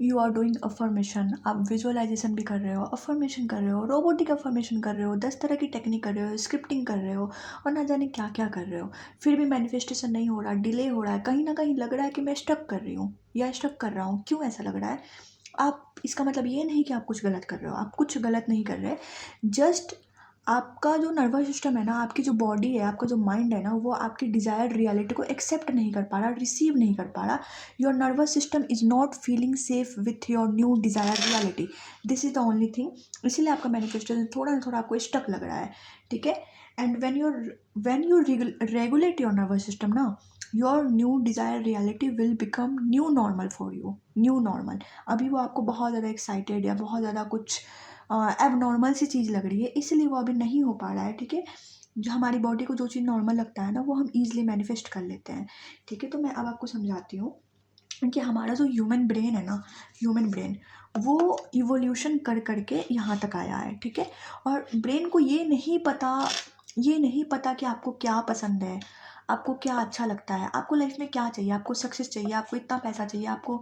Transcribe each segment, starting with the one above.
You are doing affirmation, आप visualisation भी कर रहे हो, अफर्मेशन कर रहे हो, रोबोटिक अफर्मेशन कर रहे हो, 10 तरह की टेक्निक कर रहे हो, स्क्रिप्टिंग कर रहे हो और ना जाने क्या क्या कर रहे हो, फिर भी मैनिफेस्टेशन नहीं हो रहा, डिले हो रहा है, कहीं ना कहीं लग रहा है कि मैं स्टक कर रही हूँ या स्टक कर रहा हूँ। क्यों ऐसा लग रहा है? आप, इसका मतलब ये नहीं कि आप कुछ गलत कर रहे हो, आप कुछ गलत नहीं कर रहे। जस्ट आपका जो नर्वस सिस्टम है ना, आपकी जो बॉडी है, आपका जो माइंड है ना, वो आपकी डिजायर्ड रियलिटी को एक्सेप्ट नहीं कर पा रहा, रिसीव नहीं कर पा रहा। Your nervous system is not feeling safe with your new desired reality. This is the only thing. इसीलिए आपका मैनिफेस्टेशन थोड़ा ना थोड़ा आपको स्टक लग रहा है, ठीक है। And when you regulate your nervous system ना, your new desire reality will become new normal for you, new normal. अभी वो आपको बहुत ज़्यादा एक्साइटेड या बहुत ज़्यादा कुछ अब नॉर्मल सी चीज़ लग रही है, इसलिए वो अभी नहीं हो पा रहा है, ठीक है। जो हमारी बॉडी को जो चीज़ नॉर्मल लगता है ना, वो हम ईजिली मैनिफेस्ट कर लेते हैं, ठीक है। तो मैं अब आपको समझाती हूँ कि हमारा जो ह्यूमन ब्रेन है ना, ह्यूमन ब्रेन वो इवोल्यूशन कर करके यहाँ तक आया है, ठीक है। और ब्रेन को ये नहीं पता कि आपको क्या पसंद है, आपको क्या अच्छा लगता है, आपको लाइफ में क्या चाहिए, आपको सक्सेस चाहिए, आपको इतना पैसा चाहिए, आपको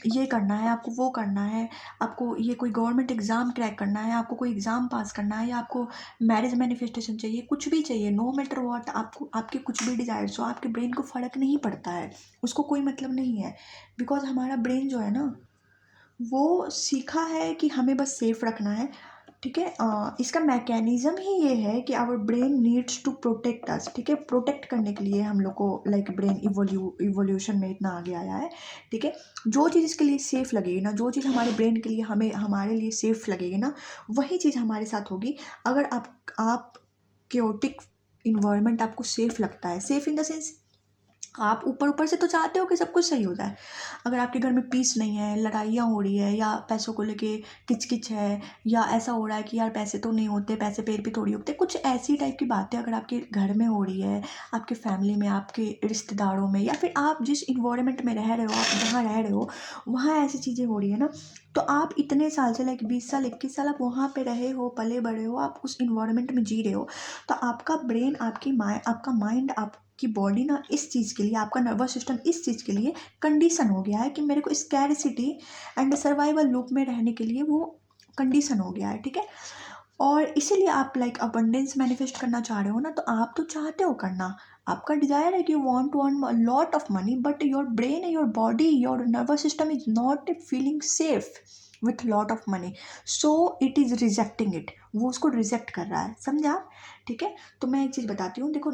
ये करना है, आपको वो करना है, आपको ये कोई गवर्नमेंट एग्ज़ाम क्रैक करना है, आपको कोई एग्ज़ाम पास करना है, या आपको मैरिज मैनिफेस्टेशन चाहिए, कुछ भी चाहिए, नो मैटर व्हाट, आपको आपके कुछ भी डिजायर्स हो, आपके ब्रेन को फ़र्क नहीं पड़ता है, उसको कोई मतलब नहीं है। बिकॉज हमारा ब्रेन जो है ना, वो सीखा है कि हमें बस सेफ रखना है, ठीक है। इसका मैकेनिज्म ही ये है कि our brain needs to protect us, ठीक है। प्रोटेक्ट करने के लिए हम लोग को लाइक ब्रेन इवोल्यूशन में इतना आगे आया है, ठीक है। जो चीज़ इसके लिए सेफ लगेगी ना, जो चीज़ हमारे ब्रेन के लिए हमारे लिए सेफ लगेगी ना, वही चीज़ हमारे साथ होगी। अगर आप क्योटिक इन्वायरमेंट आपको सेफ लगता है, सेफ इन द सेंस आप ऊपर ऊपर से तो चाहते हो कि सब कुछ सही हो जाए। अगर आपके घर में पीस नहीं है, लड़ाइयाँ हो रही है, या पैसों को लेके किच-किच है, या ऐसा हो रहा है कि यार पैसे तो नहीं होते, पैसे पैर पे थोड़ी उगते, कुछ ऐसी टाइप की बातें अगर आपके घर में हो रही है, आपके फैमिली में, आपके रिश्तेदारों में, या फिर आप जिस इन्वायरमेंट में रह रहे हो, आप जहाँ रह रहे हो, वहाँ ऐसी चीज़ें हो रही है ना, तो आप इतने साल से लाइक 20 साल, 21 साल आप वहाँ पे रहे हो, पले बड़े हो, आप उस इन्वायरमेंट में जी रहे हो, तो आपका ब्रेन, आपका माइंड, आपकी बॉडी ना इस चीज़ के लिए, आपका नर्वस सिस्टम इस चीज़ के लिए कंडीशन हो गया है कि मेरे को स्कैरसिटी एंड सर्वाइवल लूप में रहने के लिए वो कंडीशन हो गया है, ठीक है। और इसीलिए आप लाइक अबंडेंस मैनिफेस्ट करना चाह रहे हो ना, तो आप तो चाहते हो करना, आपका डिजायर है कि you want to earn lot of money, but your brain, your body, your nervous system is not feeling safe with lot of money, so it is rejecting it, वो उसको रिजेक्ट कर रहा है, समझा आप, ठीक है। तो मैं एक चीज़ बताती हूँ, देखो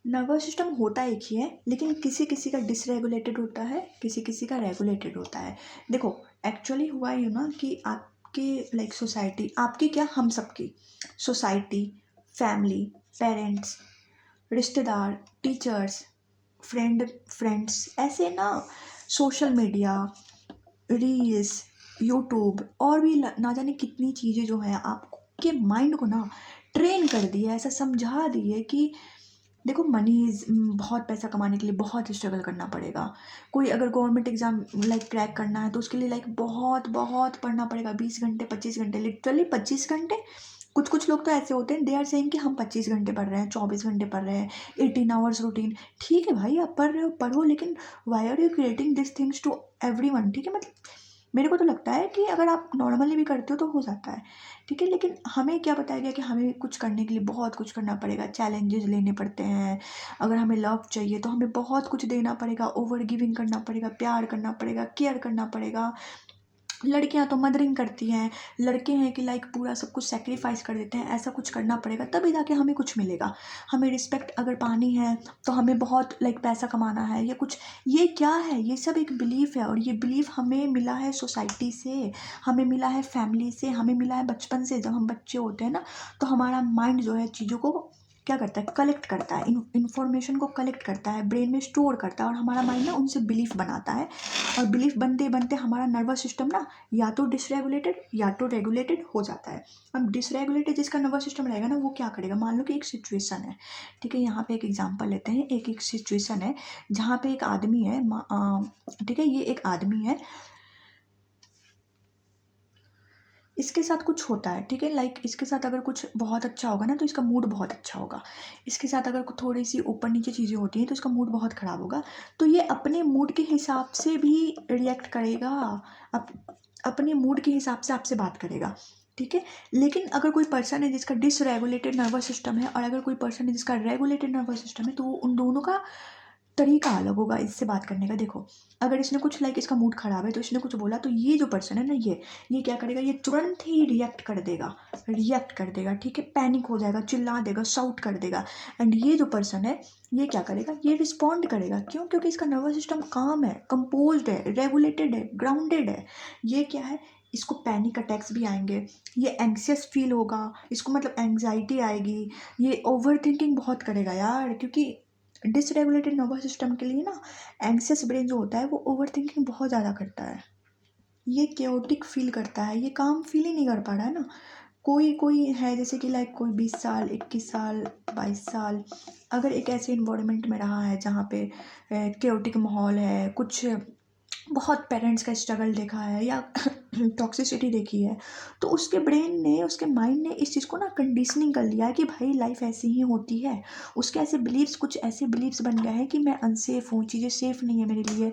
नर्वस सिस्टम होता एक ही है, लेकिन किसी किसी का डिसरेगुलेटेड होता है, किसी किसी का रेगुलेटेड होता है। देखो, एक्चुअली हुआ यू ना कि आपके लाइक सोसाइटी, आपकी क्या, हम सबकी सोसाइटी, फैमिली, पेरेंट्स, रिश्तेदार, टीचर्स, फ्रेंड्स, ऐसे ना, सोशल मीडिया, रील्स, यूट्यूब, और भी ना जाने कितनी चीज़ें जो हैं आपके माइंड को ना ट्रेन कर दी है, ऐसा समझा दी है कि देखो, मनी इज़, बहुत पैसा कमाने के लिए बहुत स्ट्रगल करना पड़ेगा। कोई अगर गवर्नमेंट एग्ज़ाम लाइक क्रैक करना है, तो उसके लिए लाइक बहुत बहुत पढ़ना पड़ेगा, 20 घंटे, 25 घंटे, लिटरली 25 घंटे। कुछ कुछ लोग तो ऐसे होते हैं, दे आर सेइंग कि हम 25 घंटे पढ़ रहे हैं, 24 घंटे पढ़ रहे हैं, 18 आवर्स रूटीन। ठीक है भाई, आप पढ़ रहे हो पढ़ो, लेकिन why are you creating this things to everyone, ठीक है। मतलब मेरे को तो लगता है कि अगर आप नॉर्मली भी करते हो तो हो जाता है, ठीक है। लेकिन हमें क्या बताया गया कि हमें कुछ करने के लिए बहुत कुछ करना पड़ेगा, चैलेंजेस लेने पड़ते हैं। अगर हमें लव चाहिए तो हमें बहुत कुछ देना पड़ेगा, ओवर गिविंग करना पड़ेगा, प्यार करना पड़ेगा, केयर करना पड़ेगा। लड़कियां तो मदरिंग करती हैं, लड़के हैं कि लाइक पूरा सब कुछ सेक्रीफाइस कर देते हैं, ऐसा कुछ करना पड़ेगा तभी जाके हमें कुछ मिलेगा। हमें रिस्पेक्ट अगर पानी है, तो हमें बहुत लाइक पैसा कमाना है या कुछ। ये क्या है? ये सब एक बिलीफ है, और ये बिलीफ हमें मिला है सोसाइटी से, हमें मिला है फैमिली से, हमें मिला है बचपन से। जब हम बच्चे होते हैं ना, तो हमारा माइंड जो है चीज़ों को क्या करता है, कलेक्ट करता है, इन्फॉर्मेशन को कलेक्ट करता है, ब्रेन में स्टोर करता है, और हमारा माइंड ना उनसे बिलीफ बनाता है। और बिलीफ बनते बनते हमारा नर्वस सिस्टम ना या तो डिसरेगुलेटेड या तो रेगुलेटेड हो जाता है। अब डिसरेगुलेटेड जिसका नर्वस सिस्टम रहेगा ना, वो क्या करेगा, मान लो कि एक सिचुएशन है, ठीक है। यहाँ पे एक एग्जांपल लेते हैं, एक सिचुएशन है जहाँ पे एक आदमी है, ठीक है, ये एक आदमी है, इसके साथ कुछ होता है, ठीक है, लाइक इसके साथ अगर कुछ बहुत अच्छा होगा ना तो इसका मूड बहुत अच्छा होगा। इसके साथ अगर थोड़ी सी ऊपर नीचे चीज़ें होती हैं तो इसका मूड बहुत ख़राब होगा। तो ये अपने मूड के हिसाब से भी रिएक्ट करेगा, अप, अपने मूड के हिसाब से आपसे बात करेगा, ठीक है। लेकिन अगर कोई पर्सन है जिसका डिसरेगुलेटेड नर्वस सिस्टम है और अगर कोई पर्सन है जिसका रेगुलेटेड नर्वस सिस्टम है, तो उन दोनों का तरीका अलग होगा इससे बात करने का। देखो, अगर इसने कुछ लाइक इसका मूड खराब है तो इसने कुछ बोला तो ये जो पर्सन है ना, ये क्या करेगा, ये तुरंत ही रिएक्ट कर देगा, ठीक है, पैनिक हो जाएगा, चिल्ला देगा, शाउट कर देगा। एंड ये जो पर्सन है ये क्या करेगा, ये रिस्पॉन्ड करेगा। क्यों? क्योंकि इसका नर्वस सिस्टम काम है, कंपोज्ड है, रेगुलेटेड है, ग्राउंडेड है। ये क्या है, इसको पैनिक अटैक्स भी आएंगे, ये एंग्सियस फील होगा, इसको मतलब एंग्जाइटी आएगी, ये ओवर थिंकिंग बहुत करेगा यार। क्योंकि डिसरेगुलेटेड नर्वस सिस्टम के लिए ना एंग्सियस ब्रेन जो होता है वो ओवर थिंकिंग बहुत ज़्यादा करता है, ये केओटिक फील करता है, ये काम फील ही नहीं कर पा रहा है ना। कोई कोई है जैसे कि लाइक कोई 20 साल, 21 साल, 22 साल अगर एक ऐसे इन्वायरमेंट में रहा है जहाँ पे केओटिक माहौल है, कुछ बहुत पेरेंट्स का स्ट्रगल देखा है या टॉक्सिसिटी देखी है, तो उसके ब्रेन ने, उसके माइंड ने इस चीज़ को ना कंडीशनिंग कर लिया है कि भाई लाइफ ऐसी ही होती है। उसके ऐसे बिलीव्स, कुछ ऐसे बिलीव्स बन गए हैं कि मैं अनसेफ हूँ, चीज़ें सेफ नहीं है मेरे लिए,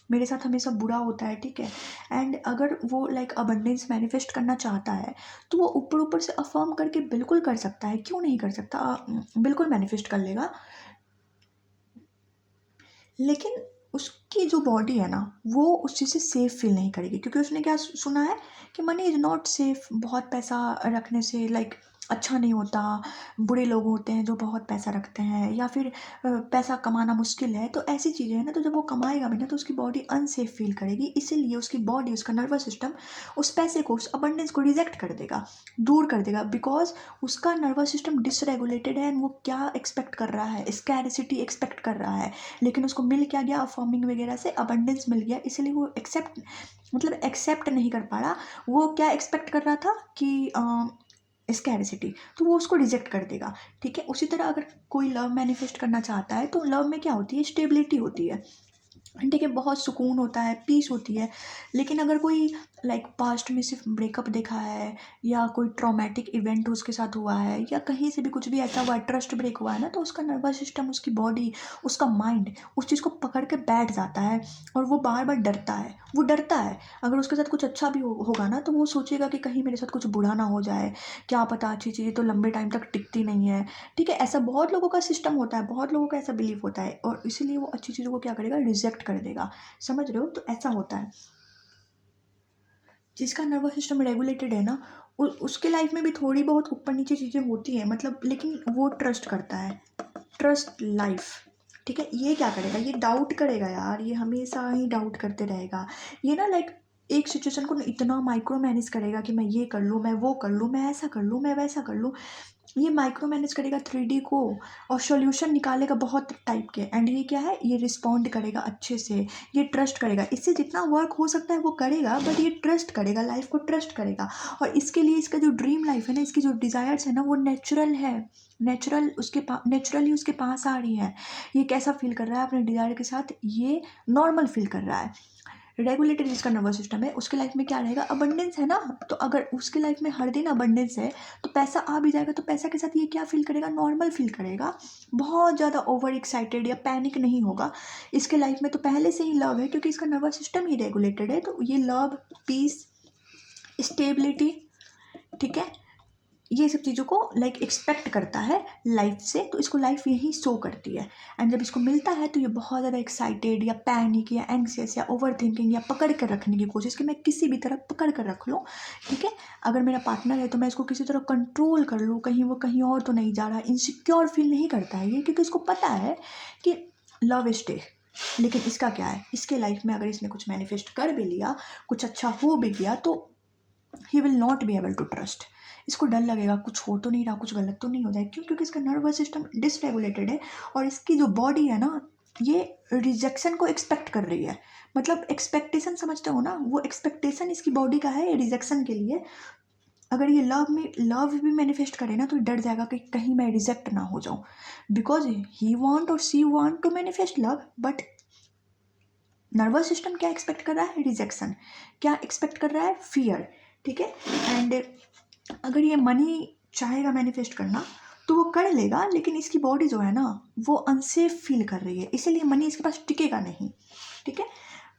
मेरे साथ हमेशा बुरा होता है, ठीक है। एंड अगर वो लाइक अबंडेंस मैनिफेस्ट करना चाहता है तो वो ऊपर ऊपर से अफर्म करके बिल्कुल कर सकता है, क्यों नहीं कर सकता, बिल्कुल मैनिफेस्ट कर लेगा। लेकिन उसकी जो बॉडी है ना वो उस चीज़ से सेफ फील नहीं करेगी, क्योंकि उसने क्या सुना है कि मनी इज़ नॉट सेफ, बहुत पैसा रखने से लाइक अच्छा नहीं होता, बुरे लोग होते हैं जो बहुत पैसा रखते हैं, या फिर पैसा कमाना मुश्किल है, तो ऐसी चीज़ें हैं ना। तो जब वो कमाएगा भी ना तो उसकी बॉडी अनसेफ फील करेगी, इसीलिए उसकी बॉडी, उसका नर्वस सिस्टम उस पैसे को, उस अबंडेंस को रिजेक्ट कर देगा, दूर कर देगा, बिकॉज उसका नर्वस सिस्टम डिसरेगुलेटेड है। एंड वो क्या एक्सपेक्ट कर रहा है, स्कैरसिटी एक्सपेक्ट कर रहा है, लेकिन उसको मिल क्या गया, फॉर्मिंग वगैरह से अबंडेंस मिल गया, इसलिए वो एक्सेप्ट नहीं कर पा रहा। वो क्या एक्सपेक्ट कर रहा था कि स्कैरसिटी, तो वो उसको रिजेक्ट कर देगा, ठीक है। उसी तरह अगर कोई लव मैनिफेस्ट करना चाहता है तो लव में क्या होती है, स्टेबिलिटी होती है, ठीक है, बहुत सुकून होता है, पीस होती है। लेकिन अगर कोई लाइक पास्ट में सिर्फ ब्रेकअप देखा है या कोई ट्रॉमेटिक इवेंट उसके साथ हुआ है या कहीं से भी कुछ भी ऐसा हुआ, ट्रस्ट ब्रेक हुआ है ना, तो उसका नर्वस सिस्टम, उसकी बॉडी, उसका माइंड उस चीज़ को पकड़ के बैठ जाता है और वो बार बार डरता है, वो डरता है। अगर उसके साथ कुछ अच्छा भी होगा ना तो वो सोचेगा कि कहीं मेरे साथ कुछ बुरा ना हो जाए, क्या पता, अच्छी चीज़ें तो लंबे टाइम तक टिकती नहीं है, ठीक है। ऐसा बहुत लोगों का सिस्टम होता है, बहुत लोगों का ऐसा बिलीव होता है और इसीलिए वो अच्छी चीज़ों को क्या करेगा, रिजेक्ट कर देगा, समझ रहे हो। तो ऐसा होता है। जिसका नर्वस सिस्टम रेगुलेटेड है ना उसके लाइफ में भी थोड़ी बहुत ऊपर नीचे चीज़ें होती हैं, मतलब, लेकिन वो ट्रस्ट करता है, ट्रस्ट लाइफ, ठीक है। ये क्या करेगा, ये डाउट करेगा यार, ये हमेशा ही डाउट करते रहेगा। ये ना लाइक एक सिचुएशन को इतना माइक्रो मैनेज करेगा कि मैं ये कर लूँ, मैं वो कर लूँ, मैं ऐसा कर लूँ, मैं वैसा कर लूँ। ये माइक्रो मैनेज करेगा 3D को और सॉल्यूशन निकालेगा बहुत टाइप के। एंड ये क्या है, ये रिस्पॉन्ड करेगा अच्छे से, ये ट्रस्ट करेगा, इससे जितना वर्क हो सकता है वो करेगा, बट ये ट्रस्ट करेगा, लाइफ को ट्रस्ट करेगा। और इसके लिए इसका जो ड्रीम लाइफ है ना, इसकी जो डिज़ायर्स है ना वो नेचुरल है, नेचुरली उसके पास आ रही है। ये कैसा फील कर रहा है अपने डिज़ायर के साथ, ये नॉर्मल फील कर रहा है। रेगुलेटेड जिसका नर्वस सिस्टम है उसके लाइफ में क्या रहेगा, अबंडेंस है ना, तो अगर उसके लाइफ में हर दिन अबंडेंस है तो पैसा आ भी जाएगा, तो पैसा के साथ ये क्या फील करेगा, नॉर्मल फील करेगा, बहुत ज़्यादा ओवर एक्साइटेड या पैनिक नहीं होगा। इसके लाइफ में तो पहले से ही लव है, क्योंकि इसका नर्वस सिस्टम ही रेगुलेटेड है, तो ये लव, पीस, स्टेबिलिटी, ठीक है, ये सब चीज़ों को लाइक एक्सपेक्ट करता है लाइफ से, तो इसको लाइफ यही शो करती है। एंड जब इसको मिलता है तो ये बहुत ज़्यादा एक्साइटेड या पैनिक या एंग्सियस या ओवर थिंकिंग या पकड़ कर रखने की कोशिश कि मैं किसी भी तरह पकड़ कर रख लूँ, ठीक है। अगर मेरा पार्टनर है तो मैं इसको किसी तरह कंट्रोल कर लूँ, कहीं वो कहीं और तो नहीं जा रहा, इनसिक्योर फील नहीं करता है ये, क्योंकि इसको पता है कि लव स्टे। लेकिन इसका क्या है, इसके लाइफ में अगर इसने कुछ मैनिफेस्ट कर भी लिया, कुछ अच्छा हो भी गया, तो he will not be able to trust. इसको डर लगेगा कुछ हो तो नहीं रहा, कुछ गलत तो नहीं हो जाए, क्यों? क्योंकि इसका नर्वस सिस्टम डिसरेगुलेटेड है और इसकी जो बॉडी है ना ये रिजेक्शन को एक्सपेक्ट कर रही है। मतलब एक्सपेक्टेशन, समझते हो ना, वो एक्सपेक्टेशन इसकी बॉडी का है रिजेक्शन के लिए। अगर ये लव भी मैनिफेस्ट करे ना तो डर जाएगा कि कहीं मैं रिजेक्ट ना हो जाऊं, बिकॉज ही वांट और she want to manifest love, but nervous system क्या एक्सपेक्ट कर रहा है, रिजेक्शन। क्या एक्सपेक्ट कर रहा है, फियर, ठीक है। एंड अगर ये मनी चाहेगा मैनिफेस्ट करना तो वो कर लेगा, लेकिन इसकी बॉडी जो है ना वो अनसेफ फील कर रही है, इसीलिए मनी इसके पास टिकेगा नहीं, ठीक है।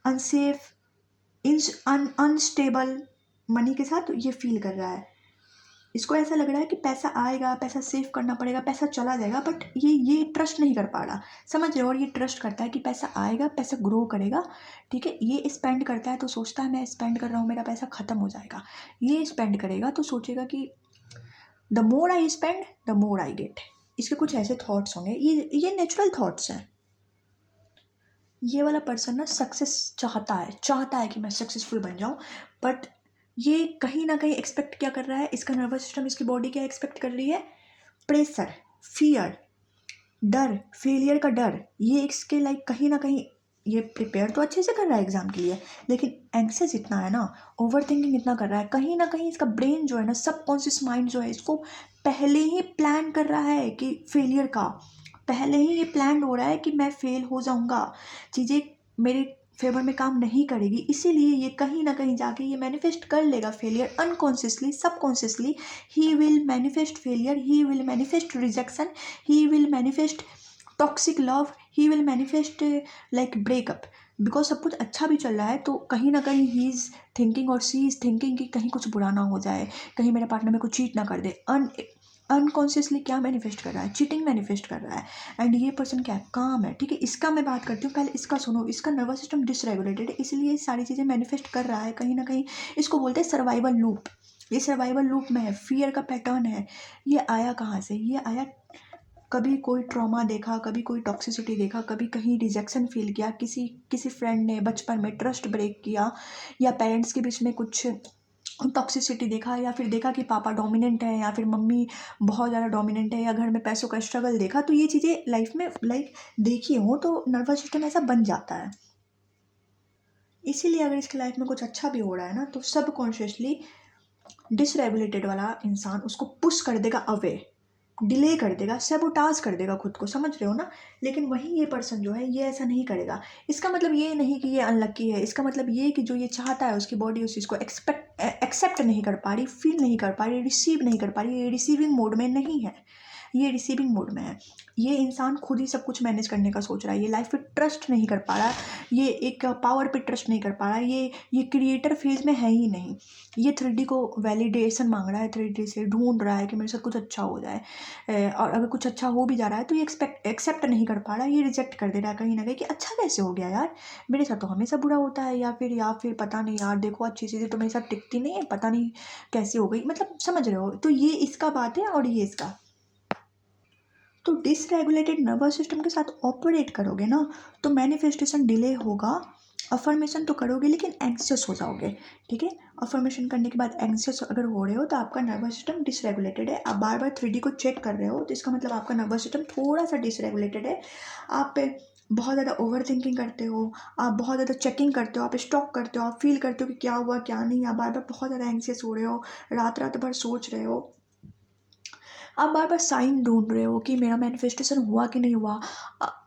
अनसेफ, अनस्टेबल मनी के साथ ये फील कर रहा है। इसको ऐसा लग रहा है कि पैसा आएगा, पैसा सेव करना पड़ेगा, पैसा चला जाएगा, बट ये ट्रस्ट नहीं कर पा रहा, समझ रहे हो। और ये ट्रस्ट करता है कि पैसा आएगा, पैसा ग्रो करेगा, ठीक है। ये स्पेंड करता है तो सोचता है मैं स्पेंड कर रहा हूँ, मेरा पैसा ख़त्म हो जाएगा। ये स्पेंड करेगा तो सोचेगा कि the more I spend the more I get. इसके कुछ ऐसे थॉट्स होंगे, ये नेचुरल थॉट्स हैं। ये वाला पर्सन ना सक्सेस चाहता है कि मैं सक्सेसफुल बन जाऊँ, बट ये कहीं ना कहीं एक्सपेक्ट क्या कर रहा है, इसका नर्वस सिस्टम, इसकी बॉडी क्या एक्सपेक्ट कर रही है, प्रेशर, फियर, डर, फेलियर का डर। ये इसके लाइक कहीं ना कहीं ये प्रिपेयर तो अच्छे से कर रहा है एग्जाम के लिए, लेकिन एंक्सियस इतना है ना, ओवर थिंकिंग इतना कर रहा है, कहीं ना कहीं इसका ब्रेन जो है ना, सबकॉन्शियस माइंड जो है, इसको पहले ही प्लान कर रहा है कि फेलियर का, पहले ही ये प्लान हो रहा है कि मैं फेल हो जाऊंगा, चीज़ें मेरे फेवर में काम नहीं करेगी, इसीलिए ये कहीं ना कहीं जाके ये मैनिफेस्ट कर लेगा failure unconsciously, subconsciously. He will manifest failure, he will manifest rejection, he will manifest toxic love, he will manifest like breakup. Because सब कुछ अच्छा भी चल रहा है तो कहीं ना कहीं ही इज़ थिंकिंग और सी इज़ थिंकिंग कि कहीं कुछ बुरा ना हो जाए, कहीं मेरे पार्टनर में कुछ चीट ना कर दे। अनकॉन्शियसली क्या मैनिफेस्ट कर रहा है, चीटिंग मैनिफेस्ट कर रहा है। एंड ये पर्सन क्या है, काम है, ठीक है। इसका मैं बात करती हूँ, पहले इसका सुनो। इसका नर्वस सिस्टम डिसरेगुलेटेड है, इसलिए ये सारी चीज़ें मैनिफेस्ट कर रहा है कहीं ना कहीं। इसको बोलते हैं सर्वाइवल लूप। ये सर्वाइवल लूप में है, फियर का पैटर्न है। ये आया कहाँ से, ये आया कभी कोई ट्रॉमा देखा, कभी कोई टॉक्सिसिटी देखा, कभी कहीं रिजेक्शन फील किया, किसी फ्रेंड ने बचपन में ट्रस्ट ब्रेक किया, या पेरेंट्स के बीच में कुछ टॉक्सिसिटी देखा, या फिर देखा कि पापा डोमिनेंट है, या फिर मम्मी बहुत ज़्यादा डोमिनेंट है, या घर में पैसों का स्ट्रगल देखा। तो ये चीज़ें लाइफ में लाइक देखी हो तो नर्वस सिस्टम ऐसा बन जाता है। इसीलिए अगर इसकी लाइफ में कुछ अच्छा भी हो रहा है ना तो सबकॉन्शियसली डिसरेगुलेटेड वाला इंसान उसको पुश कर देगा अवे, डिले कर देगा, सैबोटाज कर देगा खुद को, समझ रहे हो ना। लेकिन वहीं ये पर्सन जो है ये ऐसा नहीं करेगा। इसका मतलब ये नहीं कि ये अनलक्की है, इसका मतलब ये कि जो ये चाहता है उसकी बॉडी उस चीज़ को एक्सेप्ट नहीं कर पा रही, फील नहीं कर पा रही, रिसीव नहीं कर पा रही। ये रिसीविंग मोड में नहीं है, ये रिसीविंग मोड में है। ये इंसान खुद ही सब कुछ मैनेज करने का सोच रहा है, ये लाइफ पे ट्रस्ट नहीं कर पा रहा, ये एक पावर पे ट्रस्ट नहीं कर पा रहा, ये क्रिएटर फेज में है ही नहीं। ये 3D को वैलिडेशन मांग रहा है, 3D से ढूंढ रहा है कि मेरे साथ कुछ अच्छा हो जाए। और अगर कुछ अच्छा हो भी जा रहा है तो ये एक्सेप्ट नहीं कर पा रहा, ये रिजेक्ट कर दे रहा है कहीं ना कहीं कि अच्छा कैसे हो गया यार, मेरे साथ तो हमेशा बुरा होता है, या फिर पता नहीं यार, देखो अच्छी चीज़ें तो मेरे साथ टिकती नहीं है, पता नहीं कैसे हो गई। मतलब समझ रहे हो, तो ये इसका बात है और ये इसका। तो डिसरेगुलेटेड नर्वस सिस्टम के साथ ऑपरेट करोगे ना तो मैनिफेस्टेशन डिले होगा। अफर्मेशन तो करोगे लेकिन एंग्शियस हो जाओगे, ठीक है। अफर्मेशन करने के बाद एंग्शियस अगर हो रहे हो तो आपका नर्वस सिस्टम डिसरेगुलेटेड है। आप बार बार 3D को चेक कर रहे हो तो इसका मतलब आपका नर्वस सिस्टम थोड़ा सा डिसरेगुलेटेड है। आप बहुत ज़्यादा ओवर थिंकिंग करते हो, आप बहुत ज़्यादा चेकिंग करते हो, आप स्टॉक करते हो, आप फील करते हो कि क्या हुआ क्या नहीं, आप बार बार बहुत ज़्यादा एंग्शियस हो रहे हो, रात रात भर सोच रहे हो, आप बार बार साइन ढूंढ रहे हो कि मेरा मैनिफेस्टेशन हुआ कि नहीं हुआ।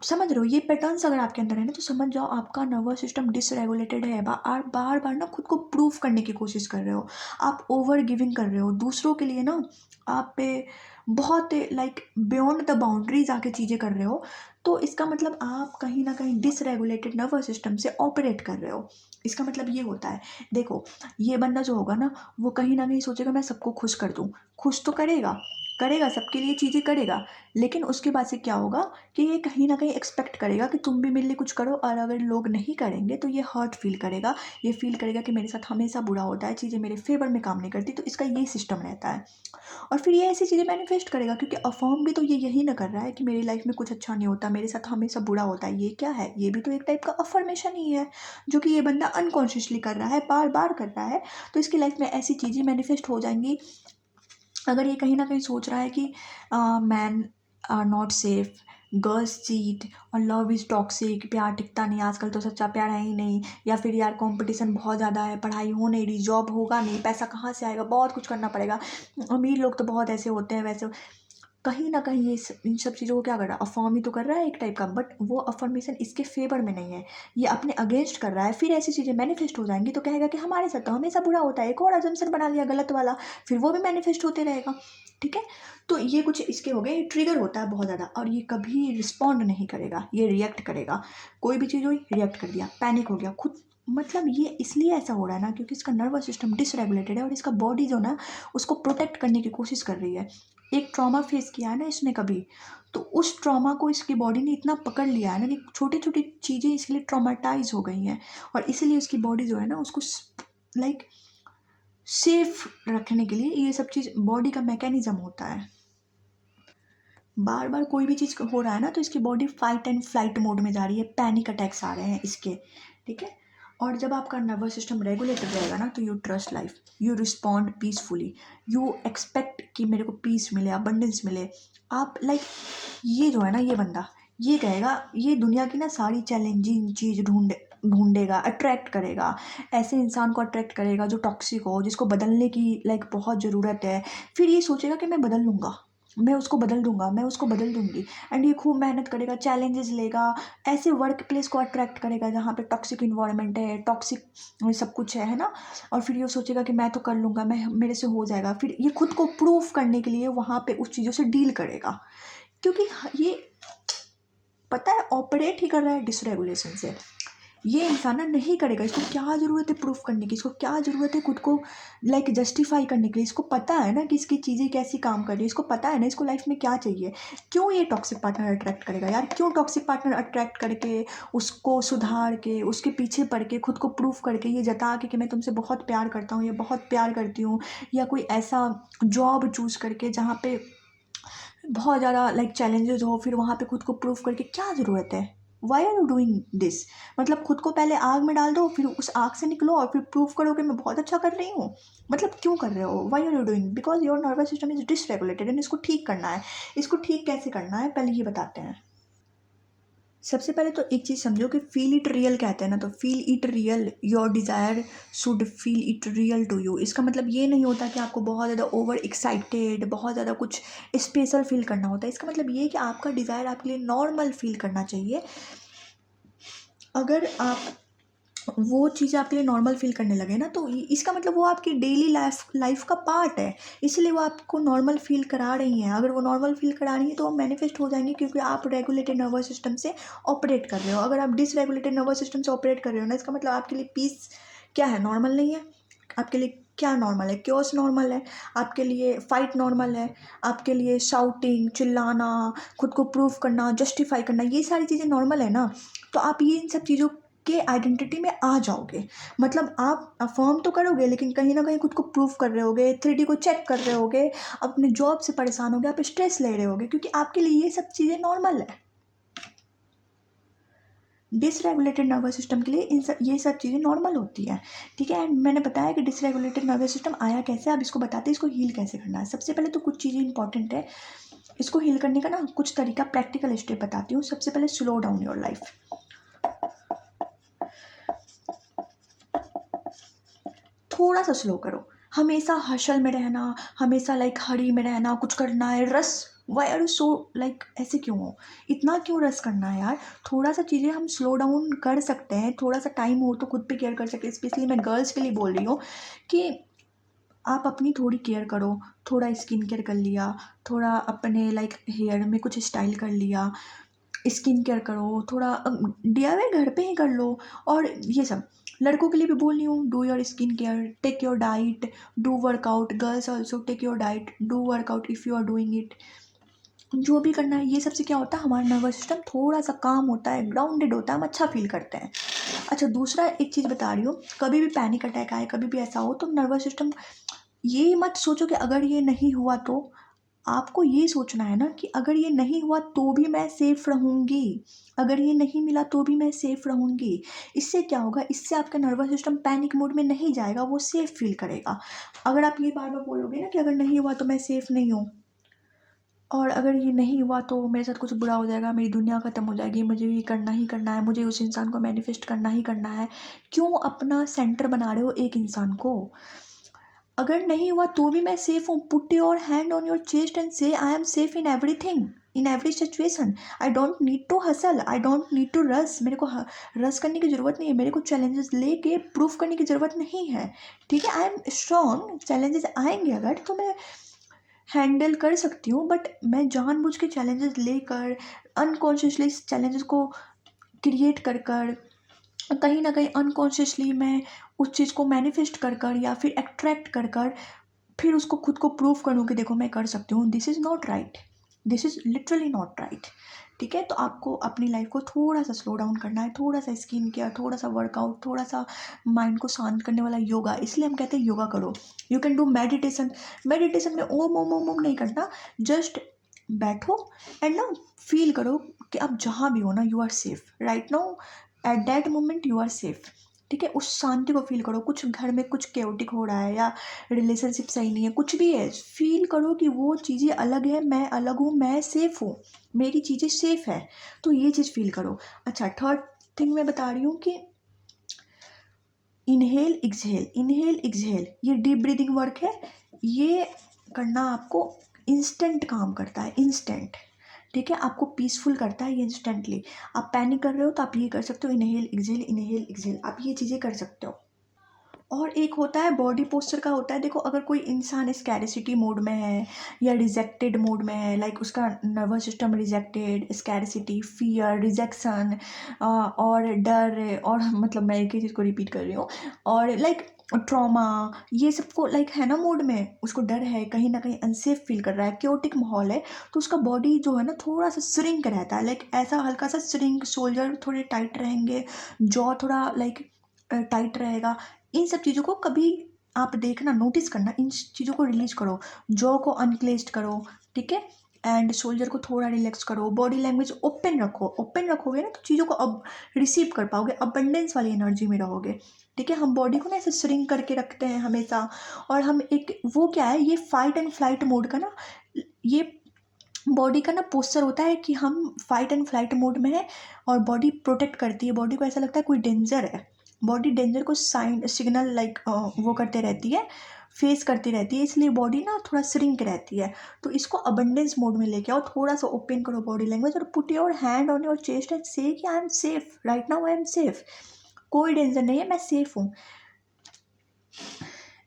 समझ रहे हो, ये पैटर्न्स अगर आपके अंदर है ना तो समझ जाओ आपका नर्वस सिस्टम डिसरेगुलेटेड है। बार बार ना खुद को प्रूव करने की कोशिश कर रहे हो, आप ओवर गिविंग कर रहे हो दूसरों के लिए ना, आप पे बहुत लाइक बियॉन्ड द बाउंड्रीज आके चीज़ें कर रहे हो। तो इसका मतलब आप कहीं ना कहीं डिसरेगुलेटेड नर्वस सिस्टम से ऑपरेट कर रहे हो। इसका मतलब ये होता है, देखो ये बंदा जो होगा ना वो कहीं ना कहीं सोचेगा मैं सबको खुश कर दूँ, खुश तो करेगा, करेगा सबके लिए चीज़ें करेगा, लेकिन उसके बाद से क्या होगा कि ये कहीं ना कहीं एक्सपेक्ट करेगा कि तुम भी मेरे लिए कुछ करो, और अगर लोग नहीं करेंगे तो ये हर्ट फील करेगा, ये फील करेगा कि मेरे साथ हमेशा बुरा होता है, चीज़ें मेरे फेवर में काम नहीं करती। तो इसका ये सिस्टम रहता है और फिर ये ऐसी चीज़ें मैनिफेस्ट करेगा, क्योंकि अफर्म भी तो ये यही ना कर रहा है कि मेरी लाइफ में कुछ अच्छा नहीं होता, मेरे साथ हमेशा बुरा होता है। ये क्या है, ये भी तो एक टाइप का अफर्मेशन ही है जो कि ये बंदा अनकॉन्शियसली कर रहा है, बार बार कर रहा है। तो इसकी लाइफ में ऐसी चीज़ें मैनिफेस्ट हो जाएंगी। अगर ये कहीं ना कहीं सोच रहा है कि men are not safe, girls cheat और लव इज़ टॉक्सिक, प्यार टिकता नहीं, आजकल तो सच्चा प्यार है ही नहीं, या फिर यार कंपटीशन बहुत ज़्यादा है, पढ़ाई हो नहीं रही, जॉब होगा नहीं, पैसा कहाँ से आएगा, बहुत कुछ करना पड़ेगा, अमीर लोग तो बहुत ऐसे होते हैं वैसे, कहीं ना कहीं इन सब चीज़ों को क्या कर रहा है, अफर्म ही तो कर रहा है एक टाइप का, बट वो अफर्मेशन इसके फेवर में नहीं है, ये अपने अगेंस्ट कर रहा है। फिर ऐसी चीज़ें मैनिफेस्ट हो जाएंगी तो कहेगा कि हमारे साथ तो हमेशा बुरा होता है, एक और अजम्पशन बना लिया गलत वाला, फिर वो भी मैनिफेस्ट होते रहेगा। ठीक है, तो ये कुछ इसके हो गए, ट्रिगर होता है बहुत ज़्यादा, और ये कभी रिस्पॉन्ड नहीं करेगा, ये रिएक्ट करेगा। कोई भी चीज़ हुई रिएक्ट कर दिया, पैनिक हो गया खुद। मतलब ये इसलिए ऐसा हो रहा है ना क्योंकि इसका नर्वस सिस्टम डिसरेगुलेटेड है, और इसका बॉडी जो ना उसको प्रोटेक्ट करने की कोशिश कर रही है। एक ट्रॉमा फेस किया है ना इसने कभी, तो उस ट्रॉमा को इसकी बॉडी ने इतना पकड़ लिया है ना कि छोटी छोटी चीज़ें इसके लिए ट्रॉमाटाइज हो गई हैं, और इसीलिए उसकी बॉडी जो है ना उसको लाइक सेफ रखने के लिए ये सब चीज़ बॉडी का मैकेनिज्म होता है। बार बार कोई भी चीज़ हो रहा है ना तो इसकी body fight and flight mode में जा रही है, पैनिक अटैक्स आ रहे हैं इसके। ठीक है, और जब आपका नर्वस सिस्टम रेगुलेटेड रहेगा ना तो you trust life, you respond peacefully, you expect कि मेरे को पीस मिले, अबंडेंस मिले। आप ये जो है ना, ये बंदा ये कहेगा, ये दुनिया की ना सारी चैलेंजिंग चीज़ ढूंढेगा, अट्रैक्ट करेगा, ऐसे इंसान को अट्रैक्ट करेगा जो टॉक्सिक हो, जिसको बदलने की बहुत ज़रूरत है। फिर ये सोचेगा कि मैं बदल लूँगा, मैं उसको बदल दूंगा, मैं उसको बदल दूंगी। एंड ये खूब मेहनत करेगा, चैलेंजेस लेगा, ऐसे वर्क प्लेस को अट्रैक्ट करेगा जहाँ पे टॉक्सिक इन्वायरमेंट है, टॉक्सिक सब कुछ है ना। और फिर ये सोचेगा कि मैं तो कर लूँगा, मैं मेरे से हो जाएगा। फिर ये खुद को प्रूफ करने के लिए वहाँ पे उस चीज़ों से डील करेगा, क्योंकि ये पता है ऑपरेट ही कर रहा है डिसरेगुलेशन से। ये इंसान ना नहीं करेगा, इसको क्या ज़रूरत है प्रूफ करने की, इसको क्या ज़रूरत है खुद को जस्टिफाई करने के लिए। इसको पता है ना कि इसकी चीज़ें कैसी काम कर रही है, इसको पता है ना इसको लाइफ में क्या चाहिए। क्यों ये टॉक्सिक पार्टनर अट्रैक्ट करेगा यार, क्यों टॉक्सिक पार्टनर अट्रैक्ट करके उसको सुधार के उसके पीछे पड़ के खुद को प्रूफ करके ये जता के कि मैं तुमसे बहुत प्यार करता हूँ या बहुत प्यार करती हूँ, या कोई ऐसा जॉब चूज़ करके जहाँ पे बहुत ज़्यादा चैलेंजेस हो, फिर वहाँ पे खुद को प्रूफ करके क्या ज़रूरत है। Why are you doing this? मतलब खुद को पहले आग में डाल दो, फिर उस आग से निकलो और फिर प्रूफ करो कि मैं बहुत अच्छा कर रही हूँ। मतलब क्यों कर रहे हो? Why are you doing? Because your nervous system is dysregulated and इसको ठीक करना है। इसको ठीक कैसे करना है पहले ये बताते हैं। सबसे पहले तो एक चीज़ समझो कि फील इट रियल कहते हैं ना, तो feel it real, your desire should feel it real to you. इसका मतलब ये नहीं होता कि आपको बहुत ज़्यादा ओवर एक्साइटेड, बहुत ज़्यादा कुछ स्पेशल फील करना होता है। इसका मतलब ये है कि आपका डिज़ायर आपके लिए नॉर्मल फील करना चाहिए। अगर आप वो चीज़ आपके लिए नॉर्मल फील करने लगे ना तो इसका मतलब वो आपकी डेली लाइफ का पार्ट है, इसलिए वो आपको नॉर्मल फील करा रही हैं। अगर वो नॉर्मल फील करा रही है तो वो मैनिफेस्ट हो जाएंगे, क्योंकि आप रेगुलेटेड नर्वस सिस्टम से ऑपरेट कर रहे हो। अगर आप डिसरेगुलेटेड नर्वस सिस्टम से ऑपरेट कर रहे हो ना, इसका मतलब आपके लिए पीस क्या है, नॉर्मल नहीं है। आपके लिए क्या नॉर्मल है? क्योस नॉर्मल है, आपके लिए फाइट नॉर्मल है, आपके लिए शाउटिंग, चिल्लाना, खुद को प्रूफ करना, जस्टिफाई करना, ये सारी चीज़ें नॉर्मल है ना। तो आप ये इन सब चीज़ों के आइडेंटिटी में आ जाओगे। मतलब आप अफर्म तो करोगे लेकिन कहीं ना कहीं खुद को प्रूफ कर रहे होगे, 3D को चेक कर रहे होगे, अपने जॉब से परेशान होगे, आप स्ट्रेस ले रहे होगे, क्योंकि आपके लिए ये सब चीज़ें नॉर्मल है। डिसरेगुलेटेड नर्वस सिस्टम के लिए ये सब चीज़ें नॉर्मल होती है। ठीक है, एंड मैंने बताया कि डिसरेगुलेटेड नर्वस सिस्टम आया कैसे, अब इसको बताते हैं इसको हील कैसे करना है। सबसे पहले तो कुछ चीज़ें इंपॉर्टेंट है, इसको हील करने का ना कुछ तरीका, प्रैक्टिकल स्टेप बताती हूँ। सबसे पहले स्लो डाउन योर लाइफ, थोड़ा सा स्लो करो। हमेशा हशल में रहना, हमेशा हरी में रहना, कुछ करना है रस, वाई आर यू सो ऐसे क्यों हो, इतना क्यों रस करना है यार। थोड़ा सा चीज़ें हम स्लो डाउन कर सकते हैं, थोड़ा सा टाइम हो तो खुद पे केयर कर सकते हैं। स्पेशली मैं गर्ल्स के लिए बोल रही हूँ कि आप अपनी थोड़ी केयर करो, थोड़ा स्किन केयर कर लिया, थोड़ा अपने हेयर में कुछ स्टाइल कर लिया, स्किन केयर करो, थोड़ा DIY घर पे ही कर लो। और ये सब लड़कों के लिए भी बोल रही हूँ, do your skin care, take your diet, do workout. Girls also take your diet, do workout if you are doing it. जो भी करना है, ये सबसे क्या होता है, हमारा नर्वस सिस्टम थोड़ा सा काम होता है, ग्राउंडेड होता है, हम अच्छा फील करते हैं। अच्छा, दूसरा एक चीज़ बता रही हूँ, कभी भी पैनिक अटैक आए, कभी भी ऐसा हो तो नर्वस सिस्टम, ये मत सोचो कि अगर ये नहीं हुआ तो, आपको ये सोचना है ना कि अगर ये नहीं हुआ तो भी मैं सेफ रहूँगी, अगर ये नहीं मिला तो भी मैं सेफ रहूँगी। इससे क्या होगा, इससे आपका नर्वस सिस्टम पैनिक मोड में नहीं जाएगा, वो सेफ फील करेगा। अगर आप ये बार बार बोलोगे ना कि अगर नहीं हुआ तो मैं सेफ नहीं हूँ, और अगर ये नहीं हुआ तो मेरे साथ कुछ बुरा हो जाएगा, मेरी दुनिया ख़त्म हो जाएगी, मुझे ये करना ही करना है, मुझे उस इंसान को मैनिफेस्ट करना ही करना है, क्यों अपना सेंटर बना रहे हो एक इंसान को। अगर नहीं हुआ तो भी मैं सेफ हूँ। Put your hand on your chest and say I am safe in everything, in every situation. I don't need to hustle, I don't need to rush. मेरे को रस करने की ज़रूरत नहीं है, मेरे को चैलेंजेस लेके प्रूफ करने की ज़रूरत नहीं है। ठीक है, आई एम स्ट्रॉन्ग। चैलेंजेस आएंगे अगर तो मैं हैंडल कर सकती हूँ, बट मैं जानबूझ के चैलेंजेस लेकर अनकॉन्शियसली चैलेंजेस को क्रिएट कर कर कहीं ना कहीं अनकॉन्शियसली मैं उस चीज़ को मैनिफेस्ट कर कर या फिर एट्रैक्ट कर कर फिर उसको खुद को प्रूव करूँ कि देखो मैं कर सकती हूँ। This is not right, this is literally not right. ठीक है, तो आपको अपनी लाइफ को थोड़ा सा स्लो डाउन करना है, थोड़ा सा स्किन केयर, थोड़ा सा वर्कआउट, थोड़ा सा माइंड को शांत करने वाला योगा। इसलिए हम कहते हैं योगा करो। You can do meditation. Meditation में ओम ओम ओम ओम नहीं करना, जस्ट बैठो एंड ना फील करो कि आप जहाँ भी हो ना you are safe right now, at that moment you are safe. ठीक है, उस शांति को फील करो। कुछ घर में कुछ केओटिक हो रहा है या रिलेशनशिप सही नहीं है, कुछ भी है, फील करो कि वो चीज़ें अलग है, मैं अलग हूँ, मैं सेफ हूँ, मेरी चीज़ें सेफ है। तो ये चीज़ फील करो। अच्छा, थर्ड थिंग मैं बता रही हूँ कि इनहेल एक्सहेल, इनहेल एक्सहेल, ये डीप ब्रीदिंग वर्क है। ये करना आपको इंस्टेंट काम करता है, इंस्टेंट। ठीक है, आपको पीसफुल करता है ये इंस्टेंटली। आप पैनिक कर रहे हो तो आप ये कर सकते हो, इनहेल एक्सहेल, इनहेल एक्सहेल, आप ये चीज़ें कर सकते हो। और एक होता है बॉडी पोस्चर का होता है। देखो, अगर कोई इंसान स्कैरिसिटी मोड में है या रिजेक्टेड मोड में है, लाइक उसका nervous system rejected, scarcity, fear, rejection और डर, और मतलब मैं एक ही चीज़ को रिपीट कर रही हूँ, और लाइक ट्रॉमा, ये सबको लाइक है ना मोड में, उसको डर है, कहीं ना कहीं अनसेफ फील कर रहा है, क्योटिक माहौल है, तो उसका बॉडी जो है ना थोड़ा सा श्रिंक रहता है, लाइक ऐसा हल्का सा श्रिंक, शोल्डर थोड़े टाइट रहेंगे, जॉ थोड़ा लाइक टाइट रहेगा। इन सब चीज़ों को कभी आप देखना, नोटिस करना, इन चीज़ों को रिलीज करो, जॉ को अनक्लेस्ड करो। ठीक है, एंड शोल्डर को थोड़ा रिलैक्स करो, बॉडी लैंग्वेज ओपन रखो। ओपन रखोगे ना तो चीज़ों को अब रिसीव कर पाओगे, अबंडेंस वाली एनर्जी में रहोगे। ठीक है, हम बॉडी को ना ऐसे श्रिंक करके रखते हैं हमेशा, और हम एक वो क्या है, ये फाइट एंड फ्लाइट मोड का ना, ये बॉडी का ना पोस्चर होता है कि हम फाइट एंड फ्लाइट मोड में है, और बॉडी प्रोटेक्ट करती है। बॉडी को ऐसा लगता है कोई डेंजर है, बॉडी डेंजर को साइन सिग्नल लाइक वो करते रहती है, फेस करती रहती है, इसलिए बॉडी ना थोड़ा श्रिंक रहती है। तो इसको अबंडेंस मोड में लेके आओ, थोड़ा सा ओपन करो बॉडी लैंग्वेज, और put your hand on your chest and say कि I am safe right now, I am safe, कोई डेंजर नहीं है, मैं सेफ हूँ।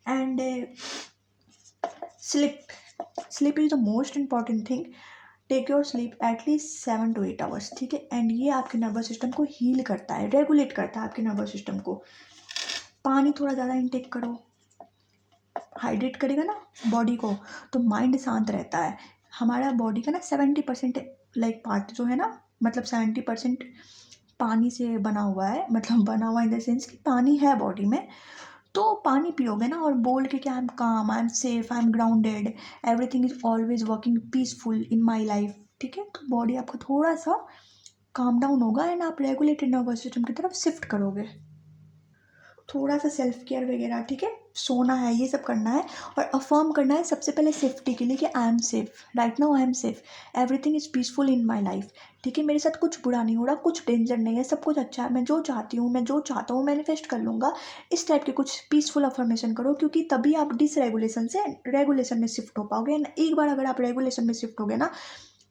And slip, sleep is the most important thing. Take your sleep at least 7 to 8 hours। ठीक है, and ये आपके नर्वस सिस्टम को हील करता है, रेगुलेट करता है आपके नर्वस सिस्टम को। पानी थोड़ा ज़्यादा इनटेक करो, हाइड्रेट करेगा ना बॉडी को, तो माइंड शांत रहता है। हमारा बॉडी का ना 70% लाइक पार्ट जो है ना, मतलब 70% पानी से बना हुआ है, मतलब बना हुआ इन द सेंस कि पानी है बॉडी में। तो पानी पियोगे ना और बोल के कि आई एम काम, आई am safe, I am grounded, everything is always working peaceful in my life. ठीक है, तो बॉडी आपका थोड़ा सा काम डाउन होगा एंड आप रेगुलेटेड नर्वस सिस्टम की तरफ शिफ्ट करोगे। थोड़ा सा सेल्फ केयर वगैरह, ठीक है, सोना है, ये सब करना है, और अफर्म करना है सबसे पहले सेफ्टी के लिए कि I am safe right now, I am safe, everything is peaceful in my life. ठीक है, मेरे साथ कुछ बुरा नहीं हो रहा, कुछ डेंजर नहीं है, सब कुछ अच्छा है, मैं जो चाहती हूँ, मैं जो चाहता हूँ मैनिफेस्ट कर लूँगा। इस टाइप के कुछ पीसफुल अफर्मेशन करो, क्योंकि तभी आप डिसरेगुलेशन से रेगुलेशन में शिफ्ट हो पाओगे। एंड एक बार अगर आप रेगुलेशन में शिफ्ट होगे ना,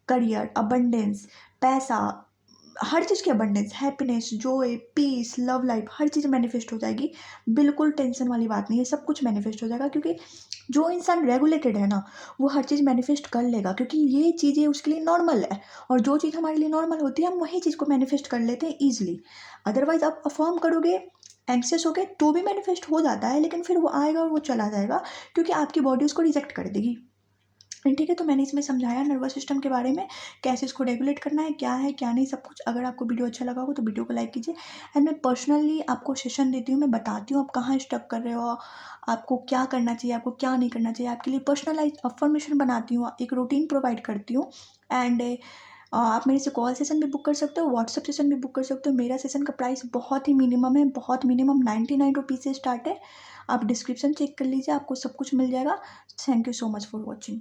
करियर, अबंडेंस, पैसा, हर चीज़ की abundance, happiness, joy, peace, love life, हर चीज़ मैनिफेस्ट हो जाएगी। बिल्कुल टेंशन वाली बात नहीं है, सब कुछ मैनिफेस्ट हो जाएगा, क्योंकि जो इंसान रेगुलेटेड है ना वो हर चीज़ मैनिफेस्ट कर लेगा, क्योंकि ये चीज़ें उसके लिए नॉर्मल है, और जो चीज़ हमारे लिए नॉर्मल होती है हम वही चीज़ को मैनिफेस्ट कर लेते हैं ईजिली। अदरवाइज आप अफर्म करोगे एंक्सियस हो गए तो भी मैनिफेस्ट हो जाता है, लेकिन फिर वो आएगा और वो चला जाएगा, क्योंकि आपकी बॉडी उसको रिजेक्ट कर देगी। ठीक है, तो मैंने इसमें समझाया नर्वस सिस्टम के बारे में, कैसे इसको रेगुलेट करना है, क्या है क्या नहीं, सब कुछ। अगर आपको वीडियो अच्छा लगा हो तो वीडियो को लाइक कीजिए। एंड मैं पर्सनली आपको सेशन देती हूँ, मैं बताती हूँ आप कहाँ स्टक कर रहे हो, आपको क्या करना चाहिए, आपको क्या नहीं करना चाहिए, आपके लिए पर्सनलाइज अफर्मेशन बनाती हूँ, एक रूटीन प्रोवाइड करती हूँ। एंड आप मेरे से कॉल सेशन भी बुक कर सकते हो, व्हाट्सएप सेशन भी बुक कर सकते हो। मेरा सेशन का प्राइस बहुत ही मिनिमम है, बहुत मिनिमम, 99 रुपीज़ से स्टार्ट है। आप डिस्क्रिप्शन चेक कर लीजिए, आपको सब कुछ मिल जाएगा। Thank you so much for watching.